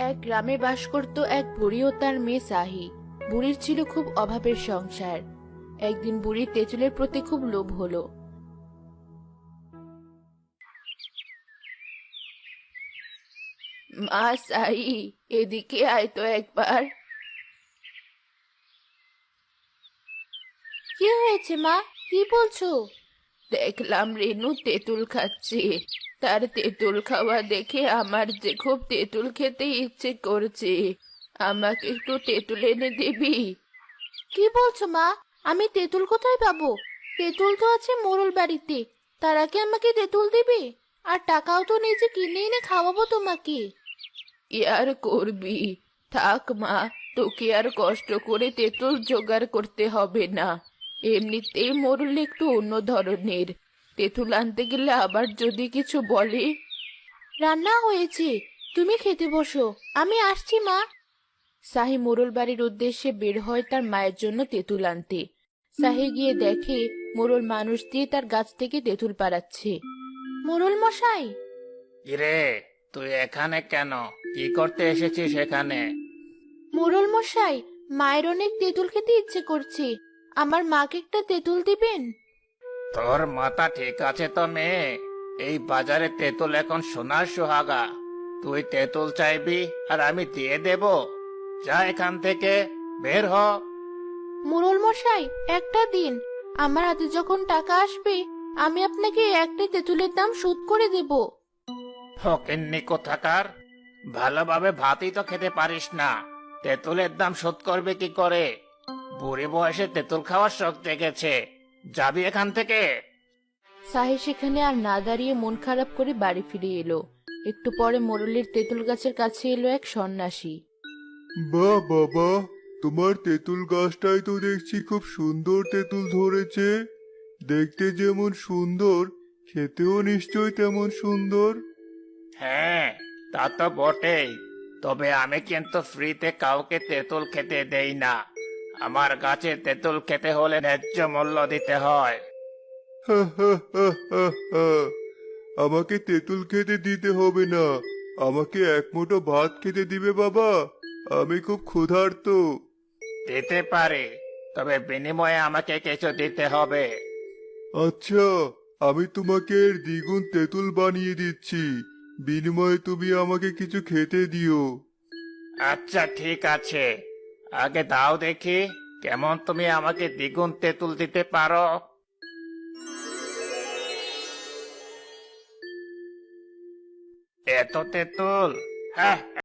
এক গ্রামে বাস করত এক বুড়ি ও তার মেয়ে সাহি। বুড়ির ছিল খুব অভাবের সংসার। একদিন বুড়ির তেঁতুলের প্রতি খুব লোভ হলো। মা সাহি, এদিকে আয় তো একবার। কি হয়েছে মা, কি বলছো? দেখলাম রেনু তেঁতুল খাচ্ছে। তার তেঁতুল খাওয়া দেখে আমার যে খুব তেঁতুল খেতে ইচ্ছে করছে। আমাকে একটু তেঁতুল এনে দিবি? কি বলছো মা? আমি তেঁতুল কোথায় পাবো? তেঁতুল তো আছে মোড়ল বাড়িতে। তারা কি আমাকে তেঁতুল দিবে? আর টাকাও তো নেই যে কিনে এনে খাওয়াবো তোমাকে। কি আর করবি, থাক মা, তোকে আর কষ্ট করে তেঁতুল জোগাড় করতে হবে না। এমনিতেই মোড়ল একটু অন্য ধরনের। তেঁতুল আনতে গেলে আবার যদি কিছু বলে। রান্না হয়েছে, তুমি খেতে বসো, আমি আসছি মা। সাহি মোড়ল বাড়ির উদ্দেশ্যে বের হয় তার মায়ের জন্য তেঁতুল আনতে। সাহি গিয়ে দেখে মোড়ল মানুষ দিয়ে তার গাছ থেকে তেঁতুল পাড়াচ্ছে। মোড়ল মশাই! কিরে, তুই এখানে কেন? কি করতে এসেছিস এখানে? মোড়ল মশাই, মায়ের অনেক তেঁতুল খেতে ইচ্ছে করছে। আমার মাকে একটা তেঁতুল দিবেন? তোর মাথা ঠিক আছে তো মেয়ে? এই বাজারে তেঁতুল এখন সোনার সোহাগা। তুই তেঁতুল চাইবি আর আমি দিয়ে দেব? যা এখান থেকে, বের হ। মোড়ল মশাই, একটা দিন। আমার হাতে যখন টাকা আসবে, আমি আপনাকে একটা তেঁতুলের দাম শোধ করে দেব। ফকিন্নি কোথাকার! ভালোভাবে ভাতই তো খেতে পারিস না, তেঁতুলের দাম শোধ করবে কি করে? বুড়ি বয়সে তেঁতুল খাওয়ার শখ জেগেছে। যাবি এখান থেকে? সাহি সেখানে আর না দাঁড়িয়ে মন খারাপ করে বাড়ি ফিরে এলো। একটু পরে মোড়লের তেঁতুল গাছের কাছে এলো এক সন্ন্যাসী। বাহ বাবা, তোমার তেঁতুল গাছটাই তো দেখছি খুব সুন্দর তেঁতুল ধরেছে। দেখতে যেমন সুন্দর, খেতেও নিশ্চয় তেমন সুন্দর। হ্যাঁ, তা তো বটেই। তবে আমি কিন্তু ফ্রিতে কাউকে তেঁতুল খেতে দেই না। আমার গাছে তেঁতুল খেতে হলে ন্যায্য মূল্য দিতে হয়। হা হা হা হা হা। আমাকে তেঁতুল খেতে দিতে হবে না, আমাকে এক মুঠো ভাত খেতে দিবে বাবা। আমি খুব ক্ষুধার্ত। দিতে পারি, তবে বিনিময়ে আমাকে কিছু দিতে হবে। আচ্ছা, আমি তোমাকে এর দ্বিগুণ তেঁতুল বানিয়ে দিচ্ছি, বিনিময়ে তুমি আমাকে কিছু খেতে দিও। আচ্ছা ঠিক আছে, আগে দাও দেখি কেমন তুমি আমাকে দ্বিগুণ তেঁতুল দিতে পারো। এত তেঁতুল? হ্যাঁ,